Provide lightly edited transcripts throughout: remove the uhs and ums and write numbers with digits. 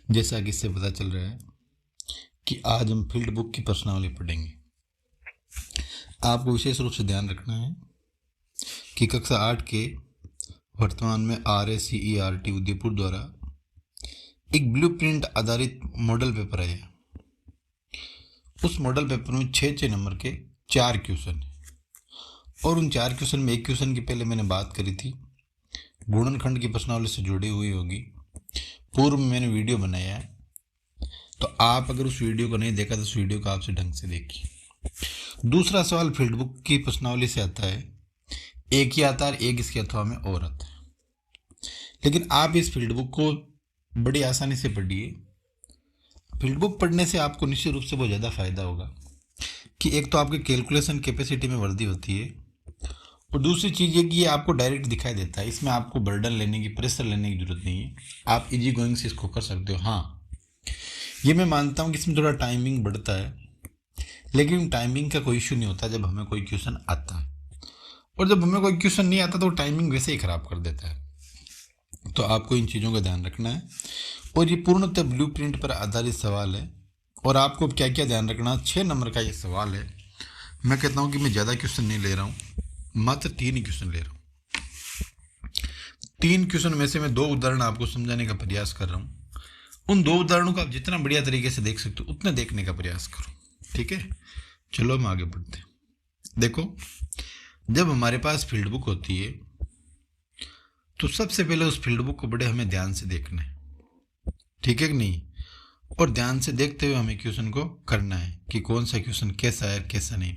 जैसा कि इससे पता चल रहा है कि आज हम फील्ड बुक की प्रश्नावली पढ़ेंगे। आपको विशेष रूप से ध्यान रखना है कि कक्षा 8 के वर्तमान में RACERT उदयपुर द्वारा एक ब्लूप्रिंट आधारित मॉडल पेपर है। उस मॉडल पेपर में 6 नंबर के 4 क्वेश्चन है और उन 4 क्वेश्चन में एक क्वेश्चन की पहले मैंने बात करी थी, गुणनखंड की प्रश्नावली से जुड़ी हुई होगी। पूर्व में मैंने वीडियो बनाया है, तो आप अगर उस वीडियो को नहीं देखा तो उस वीडियो को आपसे ढंग से देखिए। दूसरा सवाल फील्ड बुक की प्रश्नावली से आता है, एक ही आता है, एक इसके अथवा में और आता है। लेकिन आप इस फील्ड बुक को बड़ी आसानी से पढ़िए। फील्ड बुक पढ़ने से आपको निश्चित रूप से बहुत ज़्यादा फायदा होगा कि एक तो आपकी कैलकुलेशन कैपेसिटी में वृद्धि होती है और दूसरी चीज़ ये कि ये आपको डायरेक्ट दिखाई देता है। इसमें आपको बर्डन लेने की, प्रेशर लेने की जरूरत नहीं है। आप इजी गोइंग से इसको कर सकते हो। हाँ, ये मैं मानता हूँ कि इसमें थोड़ा टाइमिंग बढ़ता है, लेकिन टाइमिंग का कोई इशू नहीं होता जब हमें कोई क्वेश्चन आता है। और जब हमें कोई क्वेश्चन नहीं आता तो टाइमिंग वैसे ही खराब कर देता है। तो आपको इन चीज़ों का ध्यान रखना है। और ये पूर्णतः ब्लूप्रिंट पर आधारित सवाल है। और आपको क्या क्या ध्यान रखना, 6 नंबर का ये सवाल है। मैं कहता हूँ कि मैं ज़्यादा क्वेश्चन नहीं ले रहा हूँ, मात्र 3 ही क्वेश्चन ले रहा हूँ। 3 क्वेश्चन में से मैं 2 उदाहरण आपको समझाने का प्रयास कर रहा हूँ। उन 2 उदाहरणों को आप जितना बढ़िया तरीके से देख सकते हो उतना देखने का प्रयास करो। ठीक है, चलो हम आगे बढ़ते हैं। देखो, जब हमारे पास फील्ड बुक होती है तो सबसे पहले उस फील्ड बुक को बड़े हमें ध्यान से देखना है। ठीक है कि नहीं? और ध्यान से देखते हुए हमें क्वेश्चन को करना है कि कौन सा क्वेश्चन कैसा है, कैसा नहीं।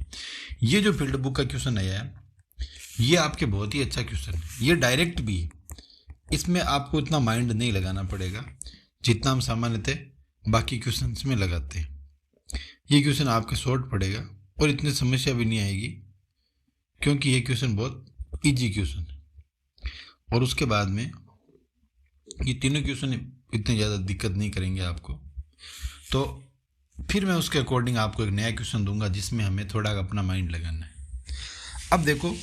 ये जो फील्ड बुक का क्वेश्चन है ये आपके बहुत ही अच्छा क्वेश्चन है। ये डायरेक्ट भी है, इसमें आपको इतना माइंड नहीं लगाना पड़ेगा जितना हम सामान्यतः बाकी क्वेश्चंस में लगाते हैं। ये क्वेश्चन आपके शॉर्ट पड़ेगा और इतनी समस्या भी नहीं आएगी, क्योंकि ये क्वेश्चन बहुत इजी क्वेश्चन है। और उसके बाद में ये तीनों क्वेश्चन इतने ज़्यादा दिक्कत नहीं करेंगे आपको। तो फिर मैं उसके अकॉर्डिंग आपको एक नया क्वेश्चन दूंगा जिसमें हमें थोड़ा अपना माइंड लगाना है। अब देखो,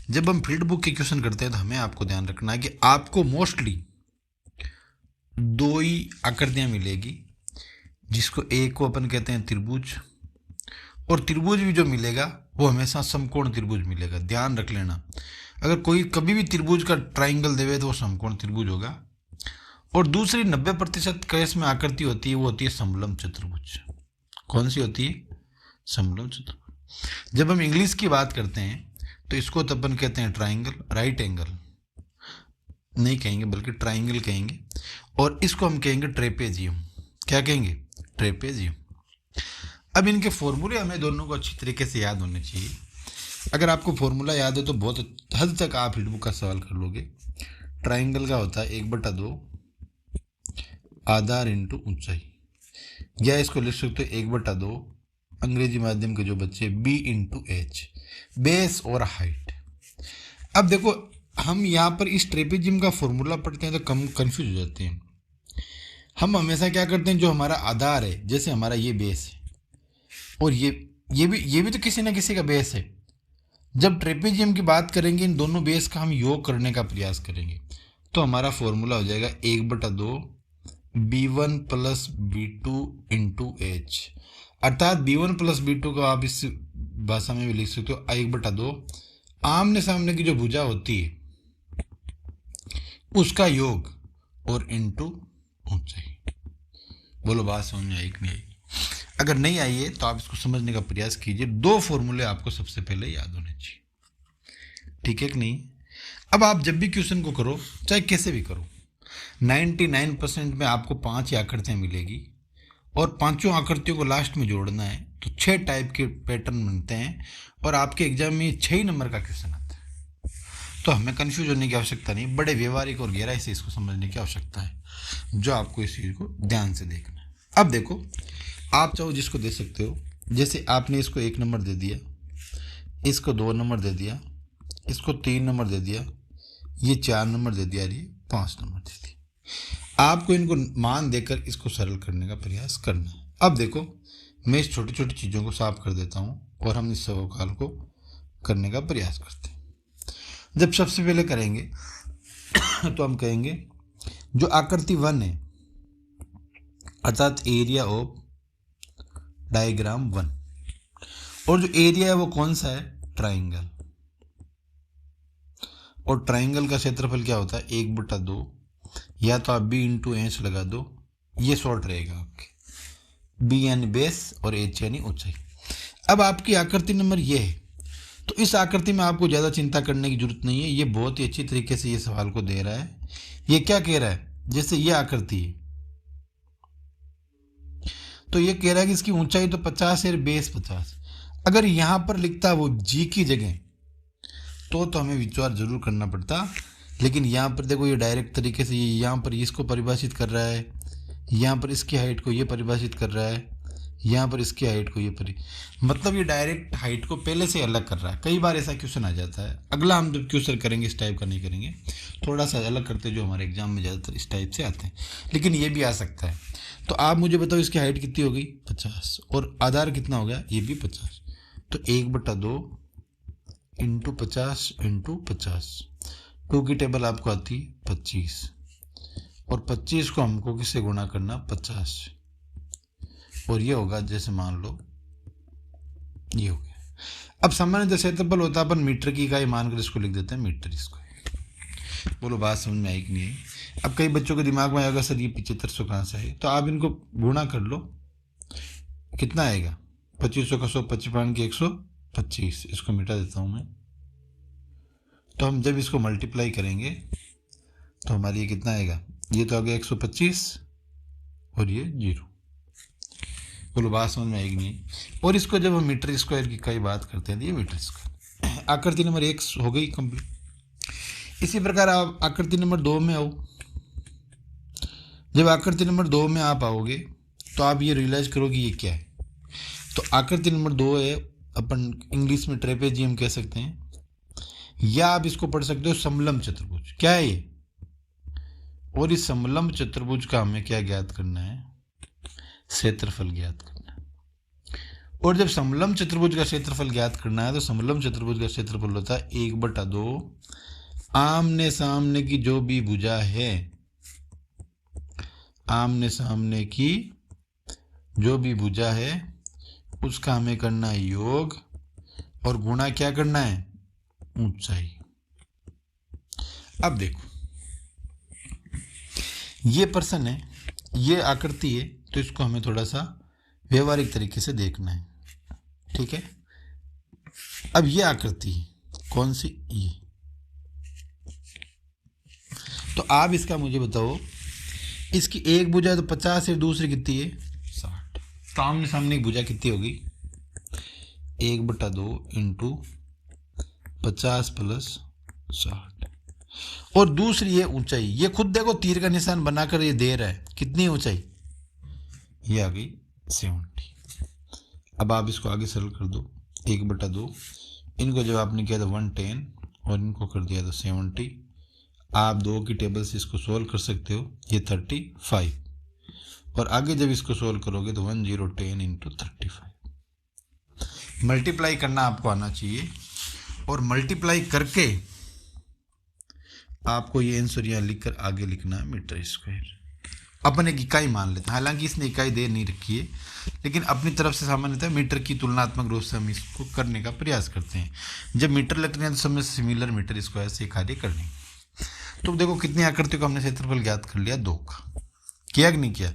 जब हम फील्ड बुक के क्वेश्चन करते हैं तो हमें आपको ध्यान रखना है कि आपको मोस्टली 2 ही आकृतियां मिलेगी, जिसको एक को अपन कहते हैं त्रिभुज, और त्रिभुज भी जो मिलेगा वो हमेशा समकोण त्रिभुज मिलेगा। ध्यान रख लेना, अगर कोई कभी भी त्रिभुज का ट्राइंगल देवे तो वो समकोण त्रिभुज होगा। और दूसरी 90% केस में आकृति होती है, वो होती है समलंब चतुर्भुज। कौन सी होती है? समलंब चतुर्भुज। जब हम इंग्लिश की बात करते हैं तो इसको तो अपन कहते हैं ट्राइंगल, राइट एंगल नहीं कहेंगे बल्कि ट्राइंगल कहेंगे। और इसको हम कहेंगे ट्रेपेजियम। क्या कहेंगे? ट्रेपेजियम। अब इनके फॉर्मूले हमें दोनों को अच्छी तरीके से याद होने चाहिए। अगर आपको फॉर्मूला याद है तो बहुत हद तक आप फील्ड बुक का सवाल कर लोगे। ट्राइंगल का होता है 1/2 आधार इंटू ऊंचाई, या इसको लिख सकते हो 1/2 अंग्रेजी माध्यम के जो बच्चे B इंटू H, बेस और हाइट। अब देखो, हम यहाँ पर इस ट्रेपेजियम का फॉर्मूला पढ़ते हैं तो कम कंफ्यूज हो जाते हैं। हम हमेशा क्या करते हैं, जो हमारा आधार है, जैसे हमारा ये बेस है और ये भी तो किसी ना किसी का बेस है। जब ट्रेपेजियम की बात करेंगे, इन दोनों बेस का हम योग करने का प्रयास करेंगे तो हमारा फॉर्मूला हो जाएगा 1/2 B1 plus B2 into H। अर्थात B1 प्लस B2 को आप इस भाषा में भी लिख सकते हो 1/2 आमने सामने की जो भुजा होती है उसका योग और इंटू ऊंचाई। बोलो, बात समझ में आई कि नहीं आई? अगर नहीं आई है तो आप इसको समझने का प्रयास कीजिए। 2 फॉर्मूले आपको सबसे पहले याद होने चाहिए। ठीक है कि नहीं? अब आप जब भी क्वेश्चन को करो, चाहे कैसे भी करो, 99% में आपको 5 ही आकृतियाँ मिलेगी और 5 आकृतियों को लास्ट में जोड़ना है तो 6 टाइप के पैटर्न बनते हैं और आपके एग्जाम में 6 नंबर का क्वेश्चन आता है। तो हमें कंफ्यूज होने की आवश्यकता नहीं, बड़े व्यवहारिक और गहराई से इसको समझने की आवश्यकता है, जो आपको इस चीज़ को ध्यान से देखना है। अब देखो, आप चाहो जिसको दे सकते हो। जैसे आपने इसको 1 नंबर दे दिया, इसको 2 नंबर दे दिया, इसको 3 नंबर दे दिया, ये 4 नंबर दे दिया, ये 5 नंबर दे दिया। आपको इनको मान देकर इसको सरल करने का प्रयास करना है। अब देखो, मैं इस छोटी छोटी चीज़ों को साफ कर देता हूँ और हम इस सवाल को करने का प्रयास करते हैं। जब सबसे पहले करेंगे तो हम कहेंगे जो आकृति 1 है अर्थात एरिया ऑफ डायग्राम 1। और जो एरिया है वो कौन सा है? ट्राइंगल। और ट्राइंगल का क्षेत्रफल क्या होता है? 1/2। या तो आप b इंटू एच लगा दो, ये शॉर्ट रहेगा आपके। b यानी बेस और h यानी ऊंचाई। अब आपकी आकृति नंबर ये है, तो इस आकृति में आपको ज़्यादा चिंता करने की जरूरत नहीं है। ये बहुत ही अच्छी तरीके से ये सवाल को दे रहा है। ये क्या कह रहा है? जैसे ये आकृति है तो ये कह रहा है कि इसकी ऊंचाई तो 50 है, बेस 50। अगर यहाँ पर लिखता वो जी की जगह तो हमें विचार जरूर करना पड़ता। लेकिन यहाँ पर देखो ये डायरेक्ट तरीके से ये यहाँ पर इसको परिभाषित कर रहा है, यहाँ पर इसकी हाइट को ये परिभाषित कर रहा है, यहाँ पर इसकी हाइट को ये मतलब ये डायरेक्ट हाइट को पहले से अलग कर रहा है। कई बार ऐसा क्वेश्चन आ जाता है। अगला हम जब क्वेश्चन करेंगे इस टाइप का नहीं करेंगे, थोड़ा सा अलग करते जो हमारे एग्जाम में ज़्यादातर इस टाइप से आते हैं, लेकिन ये भी आ सकता है। तो आप मुझे बताओ इसकी हाइट कितनी हो गई? 50। और आधार कितना हो गया? ये भी 50। तो 1/2 इंटू 50 इंटू 50। 2 की टेबल आपको आती है 25, और 25 को हमको किससे गुणा करना? 50। और ये होगा, जैसे मान लो ये हो गया। अब सामान्य क्षेत्रफल होता है, अपन मीटर की इकाई मानकर इसको लिख देते हैं मीटर स्क्वायर। बोलो बात समझ में आई कि नहीं आई? अब कई बच्चों के दिमाग में आएगा सर ये 7500 कहाँ से है? तो आप इनको गुणा कर लो, कितना आएगा? 2500 का 100, 55 की 125। इसको मिटा देता हूँ मैं। तो हम जब इसको मल्टीप्लाई करेंगे तो हमारी ये कितना आएगा? ये तो आ गया 125 और ये 0। बोलो बात समझ में आएगी नहीं? और इसको जब हम मीटर स्क्वायर की कई बात करते हैं तो ये मीटर स्क्वायर। आकृति नंबर 1 हो गई कंप्लीट। इसी प्रकार आप आकृति नंबर 2 में आओ। जब आकृति नंबर 2 में आप आओगे तो आप ये रियलाइज करोगे ये क्या है। तो आकृति नंबर 2 है, अपन इंग्लिश में ट्रेपेजियम कह सकते हैं, या आप इसको पढ़ सकते हो समलंब चतुर्भुज। क्या है ये? और इस समलंब चतुर्भुज का हमें क्या ज्ञात करना है? क्षेत्रफल ज्ञात करना है। और जब समलंब चतुर्भुज का क्षेत्रफल ज्ञात करना है तो समलंब चतुर्भुज का क्षेत्रफल होता है 1/2 आमने सामने की जो भी भुजा है, आमने सामने की जो भी भुजा है उसका हमें करना है योग, और गुणा क्या करना है? ऊंचाई। अब देखो ये प्रश्न है, ये आकृति है, तो इसको हमें थोड़ा सा व्यवहारिक तरीके से देखना है। ठीक है। अब ये आकृति कौन सी? ये। तो आप इसका मुझे बताओ, इसकी एक भुजा तो 50 है, दूसरी कितनी है? 60। तो आमने सामने की भुजा कितनी होगी? 1/2 इंटू 50 प्लस 60। और दूसरी है ऊंचाई। ये खुद देखो तीर का निशान बनाकर ये दे रहा है कितनी ऊंचाई? ये आ गई 70। अब आप इसको आगे सरल कर दो। 1/2 इनको जब आपने किया था 110 और इनको कर दिया था 70। आप 2 की टेबल से इसको सोल्व कर सकते हो, ये 35। और आगे जब इसको सोल्व करोगे तो 1010 इंटू 35। मल्टीप्लाई करना आपको आना चाहिए, और मल्टीप्लाई करके आपको ये आंसर यहाँ लिखकर आगे लिखना है मीटर स्क्वायर। अपन एक इकाई मान लेते हैं, हालांकि इसने इकाई दे नहीं रखी है, लेकिन अपनी तरफ से सामान्यतः मीटर की तुलनात्मक रूप से हम इसको करने का प्रयास करते हैं। जब मीटर लगते हैं तो समय सिमिलर मीटर स्क्वायर से कार्य करनी। तो देखो कितनी आकृतियों का हमने क्षेत्रफल ज्ञात कर लिया? 2 का। किया कि नहीं किया?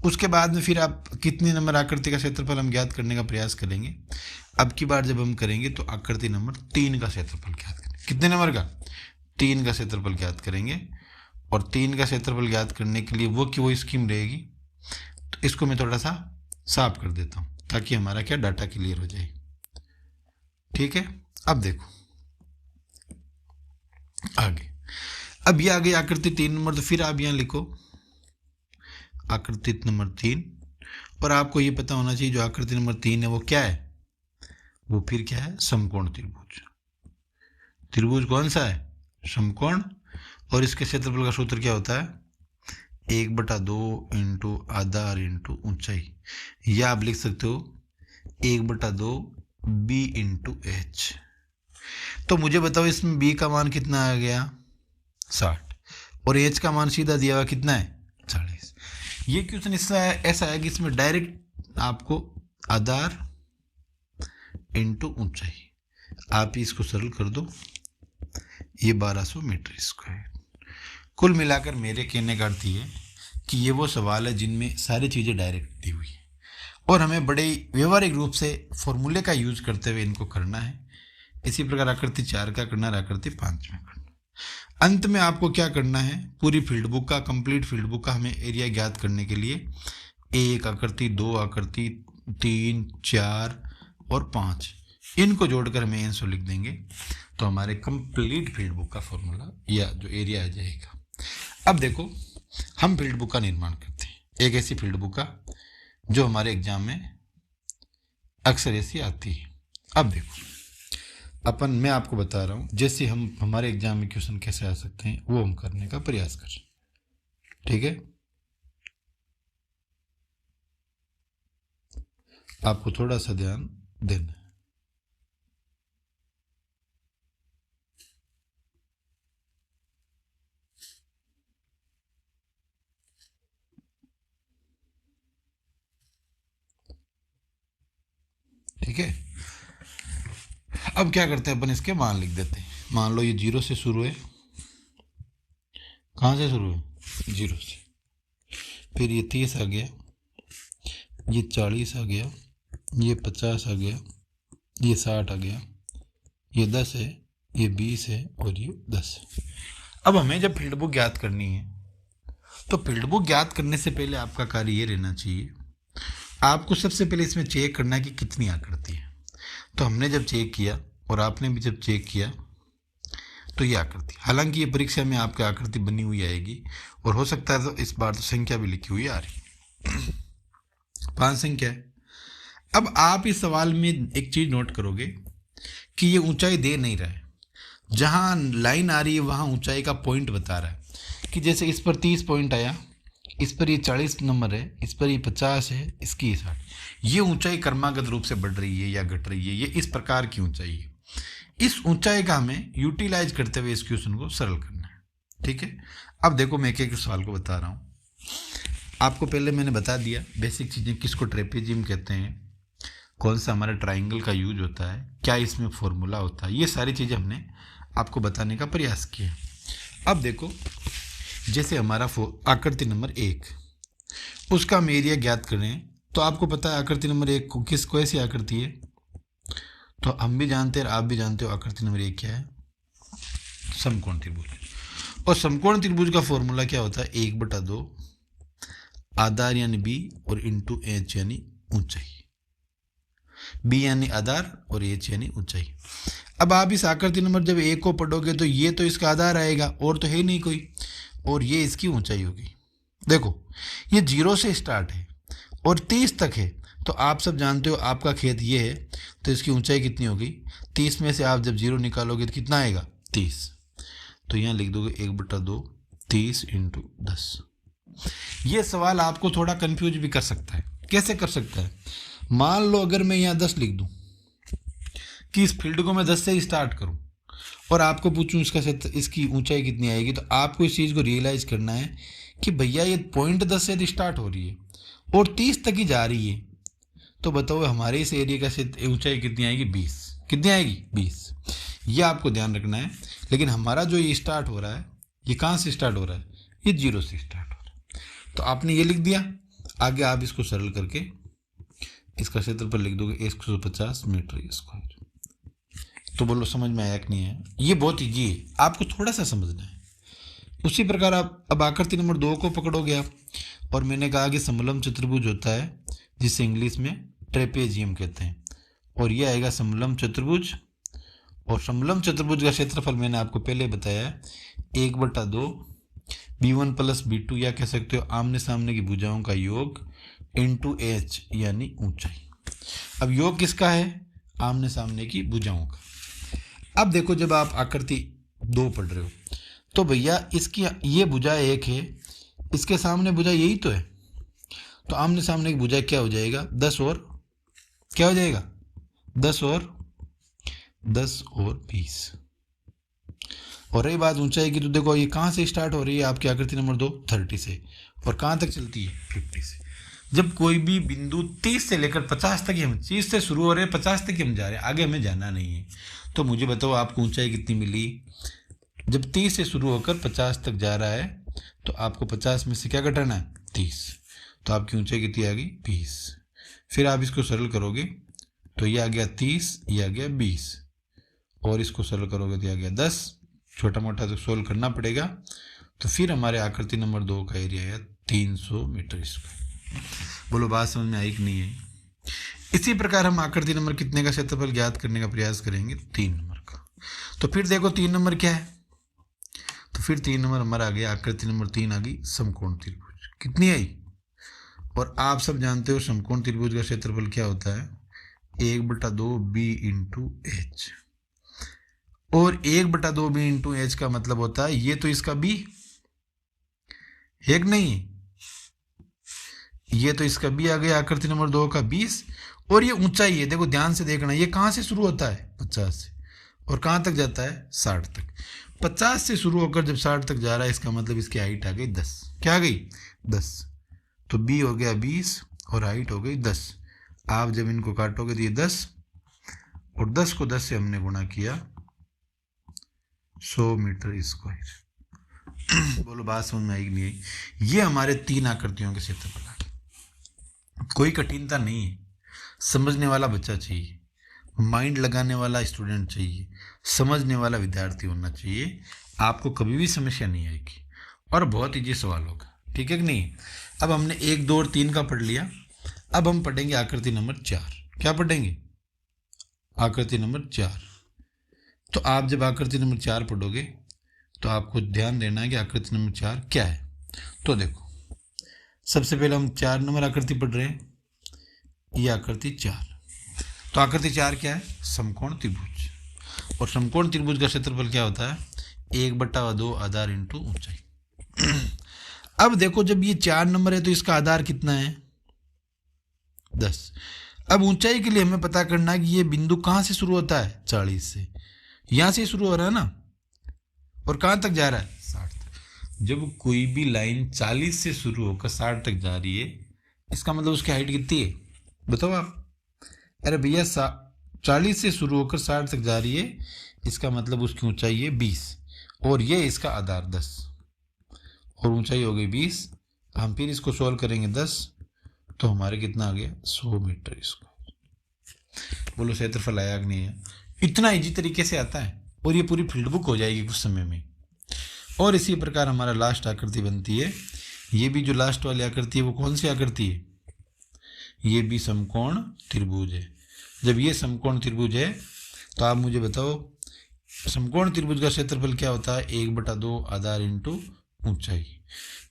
उसके बाद में फिर आप कितनी नंबर आकृति का क्षेत्रफल हम ज्ञात करने का प्रयास करेंगे। अब की बार जब हम करेंगे तो आकृति नंबर 3 का क्षेत्रफल ज्ञात करेंगे। कितने नंबर का? 3 का क्षेत्रफल ज्ञात करेंगे। और 3 का क्षेत्रफल ज्ञात करने के लिए वो स्कीम रहेगी। तो इसको मैं थोड़ा सा साफ कर देता हूँ ताकि हमारा क्या डाटा क्लियर हो जाए। ठीक है। अब देखो आगे, अब ये आ गई आकृति 3 नंबर। तो फिर आप यहाँ लिखो आकृति नंबर 3, और आपको ये पता होना चाहिए जो आकृति नंबर 3 है वो क्या है? वो फिर क्या है? समकोण त्रिभुज। त्रिभुज कौन सा है? समकोण। और इसके क्षेत्रफल का सूत्र क्या होता है? 1/2 इंटू आधार इंटू ऊंचाई, या आप लिख सकते हो 1/2 b इंटू एच। तो मुझे बताओ इसमें b का मान कितना आ गया? 60, और h का मान सीधा दिया हुआ कितना है? 40। ये क्वेश्चन ऐसा है कि इसमें डायरेक्ट आपको आधार इंटू ऊंचाई, आप इसको सरल कर दो, ये 1200 मीटर स्क्वायर। कुल मिलाकर मेरे कहने का अर्थ ये कि ये वो सवाल है जिनमें सारी चीज़ें डायरेक्ट दी हुई है और हमें बड़े व्यवहारिक रूप से फॉर्मूले का यूज करते हुए इनको करना है। इसी प्रकार आकृति 4 का करना है, आकृति 5 में करना। अंत में आपको क्या करना है, पूरी फील्ड बुक का, कंप्लीट फील्ड बुक का हमें एरिया ज्ञात करने के लिए 1 आकृति, 2 आकृति, 3, 4 और 5 इनको जोड़कर हमें आंसर लिख देंगे तो हमारे कंप्लीट फील्ड बुक का फॉर्मूला या जो एरिया आ जाएगा। अब देखो हम फील्ड बुक का निर्माण करते हैं, एक ऐसी फील्ड बुक का जो हमारे एग्जाम में अक्सर ऐसी आती है। अब देखो मैं आपको बता रहा हूँ जैसे हम हमारे एग्जाम में क्वेश्चन कैसे आ सकते हैं वो हम करने का प्रयास करें, ठीक है। आपको थोड़ा सा ध्यान देना है। ठीक है, अब क्या करते हैं अपन, इसके मान लिख देते हैं। मान लो ये 0 से शुरू है, कहाँ से शुरू है, 0 से, फिर ये 30 आ गया, ये 40 आ गया, ये 50 आ गया, ये 60 आ गया, ये 10 है, ये 20 है और ये 10 है। अब हमें जब फील्ड बुक ज्ञात करनी है तो फील्ड बुक ज्ञात करने से पहले आपका कार्य ये रहना चाहिए, आपको सबसे पहले इसमें चेक करना है कि कितनी आकृति है। तो हमने जब चेक किया और आपने भी जब चेक किया तो ये आकृति, हालांकि ये परीक्षा में आपकी आकृति बनी हुई आएगी और हो सकता है तो इस बार तो संख्या भी लिखी हुई आ रही 5 संख्या है। अब आप इस सवाल में एक चीज नोट करोगे कि ये ऊंचाई दे नहीं रहा है, जहां लाइन आ रही है वहां ऊंचाई का पॉइंट बता रहा है कि जैसे इस पर 30 पॉइंट आया, इस पर ये 40 नंबर है, इस पर ये 50 है, इसकी 60। ये ऊंचाई क्रमागत रूप से बढ़ रही है या घट रही है, ये इस प्रकार की ऊंचाई है। इस ऊंचाई का हमें यूटिलाइज करते हुए इस क्वेश्चन को सरल करना है, ठीक है। अब देखो मैं एक एक सवाल को बता रहा हूँ। आपको पहले मैंने बता दिया बेसिक चीज़ें, किसको ट्रेपेजियम कहते हैं, कौन सा हमारा ट्राइंगल का यूज होता है, क्या इसमें फॉर्मूला होता है, ये सारी चीज़ें हमने आपको बताने का प्रयास किया। अब देखो जैसे हमारा आकृति नंबर 1, उसका हम एरिया ज्ञात करें तो आपको पता है आकृति नंबर 1 को कैसी आकृति है, तो हम भी जानते हैं आप भी जानते हो आकृति नंबर 1 क्या है, समकोण त्रिभुज। और समकोण त्रिभुज का फॉर्मूला क्या होता है, 1/2 आधार यानी बी और इंटू एच यानी ऊंचाई, बी यानी आधार और एच यानी ऊंचाई। अब आप इस आकृति नंबर जब 1 को पढ़ोगे तो ये तो इसका आधार आएगा और तो है नहीं कोई, और ये इसकी ऊंचाई होगी। देखो ये 0 से स्टार्ट है और 30 तक है, तो आप सब जानते हो आपका खेत ये है, तो इसकी ऊंचाई कितनी होगी, 30 में से आप जब 0 निकालोगे तो कितना आएगा, 30। तो यहाँ लिख दोगे 1/2 30 × 10। ये सवाल आपको थोड़ा कंफ्यूज भी कर सकता है। कैसे कर सकता है, मान लो अगर मैं यहाँ 10 लिख दूँ कि इस फील्ड को मैं 10 से ही स्टार्ट करूँ और आपको पूछूं इसकी ऊंचाई कितनी आएगी, तो आपको इस चीज़ को रियलाइज करना है कि भैया ये पॉइंट 10 से स्टार्ट हो रही है और 30 तक ही जा रही है, तो बताओ हमारे इस एरिया का ऊंचाई कितनी आएगी, 20। कितनी आएगी, 20। ये आपको ध्यान रखना है। लेकिन हमारा जो ये स्टार्ट हो रहा है, ये कहाँ से स्टार्ट हो रहा है, ये 0 से स्टार्ट हो रहा है। तो आपने ये लिख दिया, आगे आप इसको सरल करके इसका क्षेत्रफल लिख दोगे 150 मीटर स्क्वायर। तो बोलो समझ में आया कि नहीं है, ये बहुत ईजी है, आपको थोड़ा सा समझना है। उसी प्रकार आप अब आकृति नंबर 2 को पकड़ोगे आप, और मैंने कहा कि समलम चतुर्भुज होता है जिसे इंग्लिश में ट्रेपेजियम कहते हैं, और ये आएगा समलम चतुर्भुज। और समलम चतुर्भुज का क्षेत्रफल मैंने आपको पहले बताया 1/2 b1 + b2, या कह सकते हो आमने सामने की भुजाओं का योग इंटू एच यानी ऊंचाई। अब योग किसका है, आमने सामने की भुजाओं का। अब देखो जब आप आकृति 2 पढ़ रहे हो तो भैया इसकी ये भुजा 1 है, इसके सामने भुजा यही तो है, तो आमने सामने की भुजा क्या हो जाएगा, 10 और क्या हो जाएगा, 10 और 20। और रही बात ऊंचाई की, तो देखो ये कहाँ से स्टार्ट हो रही है आपकी आकृति नंबर 2, 30 से, और कहाँ तक चलती है 50 से। जब कोई भी बिंदु 30 से लेकर 50 तक ही, हम 30 से शुरू हो रहे हैं 50 तक ही हम जा रहे हैं, आगे हमें जाना नहीं है। तो मुझे बताओ आपको ऊंचाई कितनी मिली। जब 30 से शुरू होकर 50 तक जा रहा है तो आपको 50 में से क्या घटाना है 30, तो आपकी ऊंचाई कितनी आ गई 20। फिर आप इसको सरल करोगे तो ये आ गया 30, ये आ गया 20, और इसको सरल करोगे तो ये आ गया 10। छोटा मोटा तो सोल्व करना पड़ेगा। तो फिर हमारे आकृति नंबर 2 का एरिया है 300 मीटर स्क्वायर। बोलो बात समझ में आई कि नहीं है। इसी प्रकार हम आकृति नंबर कितने का क्षेत्रफल ज्ञात करने का प्रयास करेंगे 3 नंबर का। तो फिर देखो 3 नंबर क्या है, तो फिर 3 नंबर हमारा आ गया, आकृति नंबर 3 आ गई समकोण त्रिभुज। कितनी आई, और आप सब जानते हो समकोण त्रिभुज का क्षेत्रफल क्या होता है 1/2 b इंटू एच, और 1/2 b इंटू एच का मतलब होता है ये तो इसका b है कि नहीं, ये तो इसका b आ गया आकृति नंबर 2 का 20, और ये ऊंचाई है, देखो ध्यान से देखना, ये कहाँ से शुरू होता है 50 से, और कहाँ तक जाता है 60 तक। 50 से शुरू होकर जब 60 तक जा रहा है इसका मतलब इसकी हाइट आ गई 10। क्या आ गई 10, तो b हो गया 20 और हाइट हो गई 10। आप जब इनको काटोगे तो ये 10, और 10 को 10 से हमने गुणा किया 100 मीटर स्क्वायर। बोलो बात समझ में आई कि नहीं आई। ये हमारे 3 आकृतियों के क्षेत्रफल आ गए। कोई कठिनता नहीं है, समझने वाला बच्चा चाहिए, माइंड लगाने वाला स्टूडेंट चाहिए, समझने वाला विद्यार्थी होना चाहिए, आपको कभी भी समस्या नहीं आएगी और बहुत ईजी सवाल होगा। ठीक है कि नहीं। अब हमने 1, 2 और 3 का पढ़ लिया, अब हम पढ़ेंगे आकृति नंबर 4। क्या पढ़ेंगे आकृति नंबर 4। तो आप जब आकृति नंबर 4 पढ़ोगे तो आपको ध्यान देना है कि आकृति नंबर 4 क्या है। तो देखो सबसे पहले हम 4 नंबर आकृति पढ़ रहे हैं, ये आकृति 4। तो आकृति 4 क्या है समकोण त्रिभुज, और समकोण त्रिभुज का क्षेत्रफल क्या होता है 1/2 आधार इंटू ऊंचाई। अब देखो जब ये 4 नंबर है तो इसका आधार कितना है 10। अब ऊंचाई के लिए हमें पता करना है कि ये बिंदु कहाँ से शुरू होता है 40 से, यहाँ से शुरू हो रहा है ना, और कहाँ तक जा रहा है 60 तक। जब कोई भी लाइन 40 से शुरू होकर 60 तक जा रही है इसका मतलब उसकी हाइट कितनी है बताओ आप। अरे भैया 40 से शुरू होकर 60 तक जा रही है, इसका मतलब उसकी ऊंचाई है 20, और ये इसका आधार 10, और ऊंचाई हो गई 20। हम फिर इसको सॉल्व करेंगे 10, तो हमारे कितना आ गया 100 मीटर स्क्वायर। बोलो क्षेत्रफल आया कि नहीं है। इतना इजी तरीके से आता है, और ये पूरी फील्ड बुक हो जाएगी कुछ समय में। और इसी प्रकार हमारा लास्ट आकृति बनती है, ये भी जो लास्ट वाली आकृति है वो कौन सी आकृति है, ये भी समकोण त्रिभुज है। जब ये समकोण त्रिभुज है तो आप मुझे बताओ समकोण त्रिभुज का क्षेत्रफल क्या होता है 1/2 आधार इंटू ऊंचाई।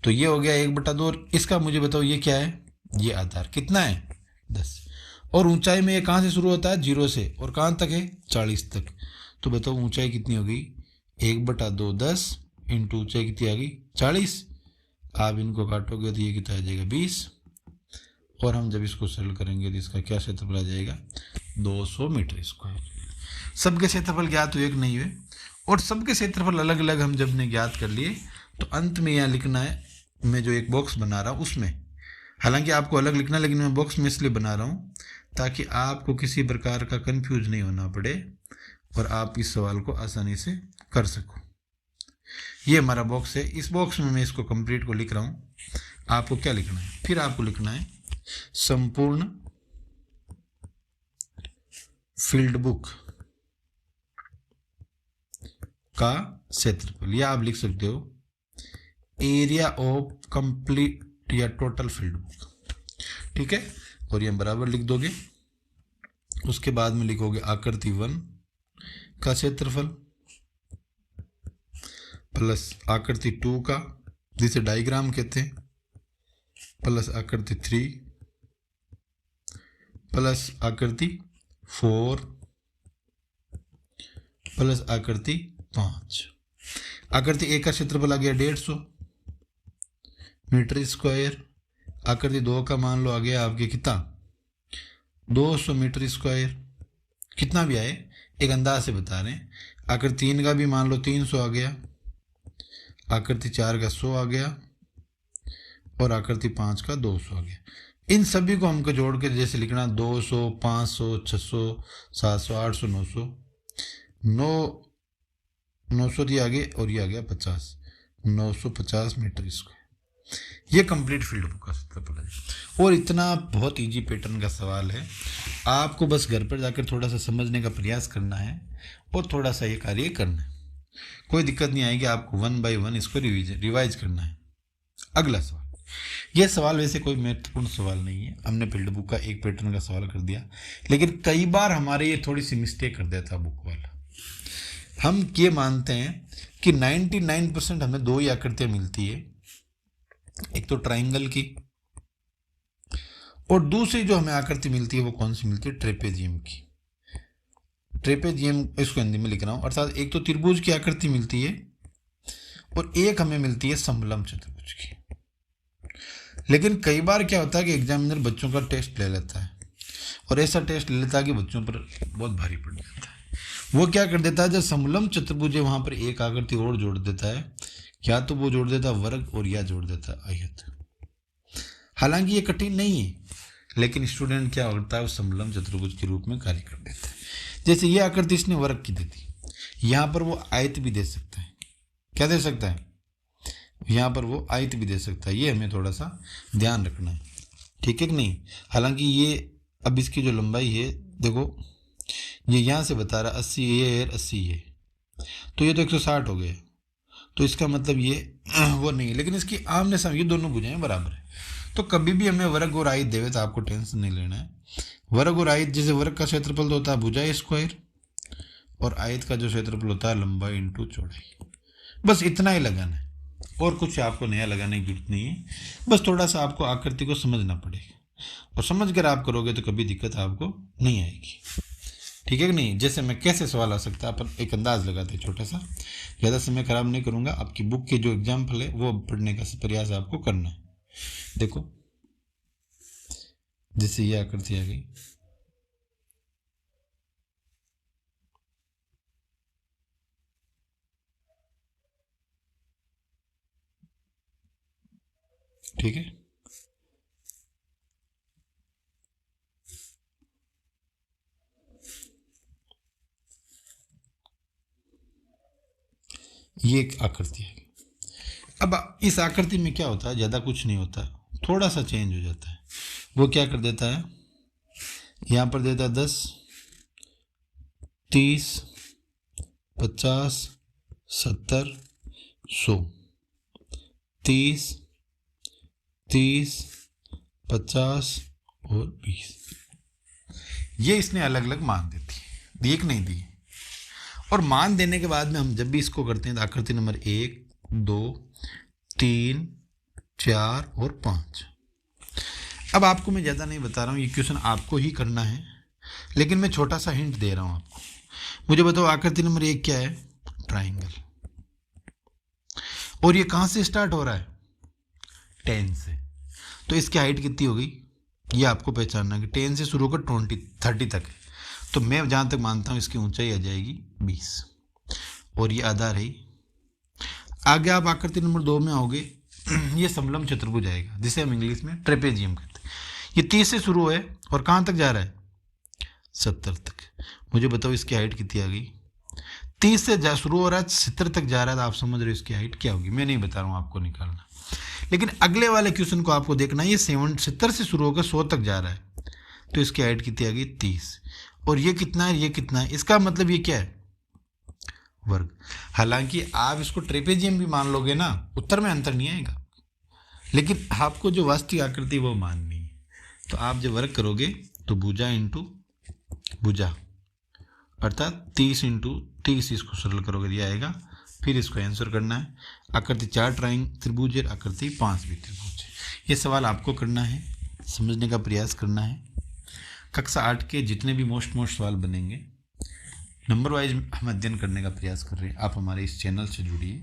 तो ये हो गया 1/2, और इसका मुझे बताओ ये क्या है, ये आधार कितना है 10, और ऊंचाई में ये कहाँ से शुरू होता है 0 से, और कहाँ तक है 40 तक। तो बताओ ऊंचाई कितनी होगी 1/2 10 इंटू ऊंचाई कितनी आ गई 40। आप इनको काटोगे तो ये कितना आ जाएगा 20, और हम जब इसको सरल करेंगे तो इसका क्या क्षेत्रफल आ जाएगा 200 मीटर स्क्वायर। सबके क्षेत्रफल ज्ञात हुए कि नहीं हुए, और सबके क्षेत्रफल अलग अलग हम जब ने ज्ञात कर लिए तो अंत में यहाँ लिखना है, मैं जो एक बॉक्स बना रहा हूँ उसमें, हालांकि आपको अलग लिखना, लेकिन मैं बॉक्स में इसलिए बना रहा हूँ ताकि आपको किसी प्रकार का कंफ्यूज नहीं होना पड़े और आप इस सवाल को आसानी से कर सको। ये हमारा बॉक्स है, इस बॉक्स में मैं इसको कंप्लीट को लिख रहा हूँ। आपको क्या लिखना है, फिर आपको लिखना है संपूर्ण फील्ड बुक का क्षेत्रफल, या आप लिख सकते हो एरिया ऑफ कंप्लीट या टोटल फील्ड बुक। ठीक है, और ये बराबर लिख दोगे। उसके बाद में लिखोगे आकृति 1 का क्षेत्रफल प्लस आकृति 2 का, जिसे डायग्राम कहते हैं, प्लस आकृति 3 प्लस आकृति 4 प्लस आकृति 5। आकृति 1 का क्षेत्रफल आ गया 150 मीटर स्क्वायर। आकृति 2 का मान लो आ गया आपके कितना 200 मीटर स्क्वायर, कितना भी आए एक अंदाज से बता रहे हैं। आकृति 3 का भी मान लो 300 आ गया, आकृति 4 का 100 आ गया, और आकृति 5 का 200 आ गया। इन सभी को हमको जोड़ के जैसे लिखना 200, 500, 600, 700, 800, 900, 900 ये आगे और ये आ गया 50, 950 मीटर स्क्वायर। ये कंप्लीट फील्ड बुक का क्षेत्रफल है। और इतना बहुत इजी पैटर्न का सवाल है, आपको बस घर पर जाकर थोड़ा सा समझने का प्रयास करना है और थोड़ा सा ये कार्य करना है। कोई दिक्कत नहीं आएगी, आपको 1 by 1 इसको रिवाइज करना है। अगला सवाल, यह सवाल वैसे कोई महत्वपूर्ण सवाल नहीं है, हमने फील्ड बुक का एक पैटर्न का सवाल कर दिया, लेकिन कई बार हमारे ये थोड़ी सी मिस्टेक कर देता बुक वाला। हम ये मानते हैं कि 99% हमें दो ही आकृतियां मिलती है, एक तो ट्राइंगल की और दूसरी जो हमें आकृति मिलती है वो कौन सी मिलती है, ट्रेपेजियम की। ट्रेपेजियम इसको हिंदी में लिख रहा हूं, अर्थात एक तो त्रिभुज की आकृति मिलती है और एक हमें मिलती है समलंब चतुर्भुज की। लेकिन कई बार क्या होता है कि एग्जामिनर बच्चों का टेस्ट ले लेता है और ऐसा टेस्ट ले लेता है कि बच्चों पर बहुत भारी पड़ जाता है। वो क्या कर देता है, जब समलंब चतुर्भुज है वहां पर एक आकृति और जोड़ देता है, या तो वो जोड़ देता है वर्ग और या जोड़ देता है आयत। हालांकि ये कठिन नहीं है, लेकिन स्टूडेंट क्या होता है, वो समलंब चतुर्भुज के रूप में कार्य कर देता है। जैसे ये आकृति इसने वर्ग की दी थी, यहाँ पर वो आयत भी दे सकता है। क्या दे सकता है, यहाँ पर वो आयत भी दे सकता है। ये हमें थोड़ा सा ध्यान रखना है, ठीक है कि नहीं। हालांकि ये अब इसकी जो लंबाई है, देखो ये यहाँ से बता रहा 80 ये और 80 ये, तो ये तो 160 हो गए, तो इसका मतलब ये वो नहीं है। लेकिन इसकी आमने सामने ये दोनों भुजाएं बराबर है, तो कभी भी हमें वर्ग और आयत देवे तो आपको टेंशन नहीं लेना है। वर्ग और आयत, जैसे वर्ग का क्षेत्रफल तो होता है भुजा स्क्वायर और आयत का जो क्षेत्रफल होता है लंबाई इंटू चौड़ाई। बस इतना ही लगाना है और कुछ आपको नया लगाने की जरूरत नहीं है। बस थोड़ा सा आपको आकृति को समझना पड़ेगा और समझ कर आप करोगे तो कभी दिक्कत आपको नहीं आएगी, ठीक है कि नहीं। जैसे मैं कैसे सवाल आ सकता है, अपन एक अंदाज लगाते हैं छोटा सा, ज़्यादा समय खराब नहीं करूँगा। आपकी बुक के जो एग्जाम्पल है वो पढ़ने का प्रयास आपको करना है। देखो जैसे ये आकृति आ गई, ठीक है। ये एक आकृति है। अब इस आकृति में क्या होता है, ज़्यादा कुछ नहीं होता, थोड़ा सा चेंज हो जाता है। वो क्या कर देता है, यहाँ पर देता है 10, 30, 50, 70, 100, 30, 30, 50 और 20। ये इसने अलग अलग मान देती है, एक नहीं दी। और मान देने के बाद में हम जब भी इसको करते हैं तो आकृति नंबर 1, 2, 3, 4 और 5। अब आपको मैं ज़्यादा नहीं बता रहा हूँ, ये क्वेश्चन आपको ही करना है, लेकिन मैं छोटा सा हिंट दे रहा हूँ आपको। मुझे बताओ आकृति नंबर 1 क्या है, ट्राइंगल। और ये कहाँ से स्टार्ट हो रहा है, 10 से। तो इसकी हाइट कितनी होगी, ये आपको पहचानना है कि 10 से शुरू होकर 30 तक है। तो मैं जहाँ तक मानता हूँ इसकी ऊंचाई आ जाएगी 20 और ये आधा रही। आगे आप आकृति नंबर 2 में आओगे, ये समलंब चतुर्भुज आएगा जिसे हम इंग्लिश में ट्रेपेजियम कहते हैं। ये 30 से शुरू है और कहाँ तक जा रहा है, 70 तक। मुझे बताओ इसकी हाइट कितनी आ गई, 30 से शुरू हो रहा है 70 तक जा रहा है, तो आप समझ रहे हो इसकी हाइट क्या होगी। मैं नहीं बता रहा हूँ, आपको निकालना। लेकिन अगले वाले क्वेश्चन को आपको देखना है, ये 70 से शुरू होकर 100 तक जा रहा है, तो इसकी हाइट कितनी आ गई, 30। और ये कितना है, ये कितना है, इसका मतलब ये क्या है, वर्ग। हालांकि आप इसको ट्रेपेजियम भी मान लोगे ना, उत्तर में अंतर नहीं आएगा, लेकिन आपको जो वास्तविक आकृति वो माननी है। तो आप जब वर्ग करोगे तो भुजा इंटू भुजा, अर्थात 30 इंटू 30, इसको सरल करोगे ये आएगा। फिर इसको आंसर करना है। आकृति 4 त्रिभुज है, आकृति 5 भी त्रिभुज है। ये सवाल आपको करना है, समझने का प्रयास करना है। कक्षा 8 के जितने भी मोस्ट सवाल बनेंगे नंबर वाइज हम अध्ययन करने का प्रयास कर रहे हैं। आप हमारे इस चैनल से जुड़िए,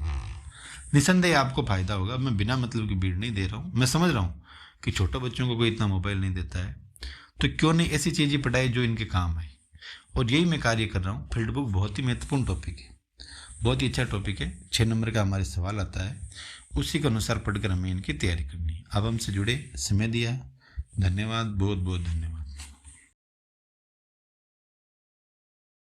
निसंदेह आपको फायदा होगा। मैं बिना मतलब की भीड़ नहीं दे रहा हूँ। मैं समझ रहा हूँ कि छोटे बच्चों को कोई इतना मोबाइल नहीं देता है, तो क्यों नहीं ऐसी चीज़ें पढ़ाई जो इनके काम आए। और यही मैं कार्य कर रहा हूँ। फील्ड बुक बहुत ही महत्वपूर्ण टॉपिक है, बहुत ही अच्छा टॉपिक है। 6 नंबर का हमारे सवाल आता है उसी के अनुसार पढ़कर हमें इनकी तैयारी करनी है। अब हमसे जुड़े, समय दिया, धन्यवाद, बहुत बहुत धन्यवाद।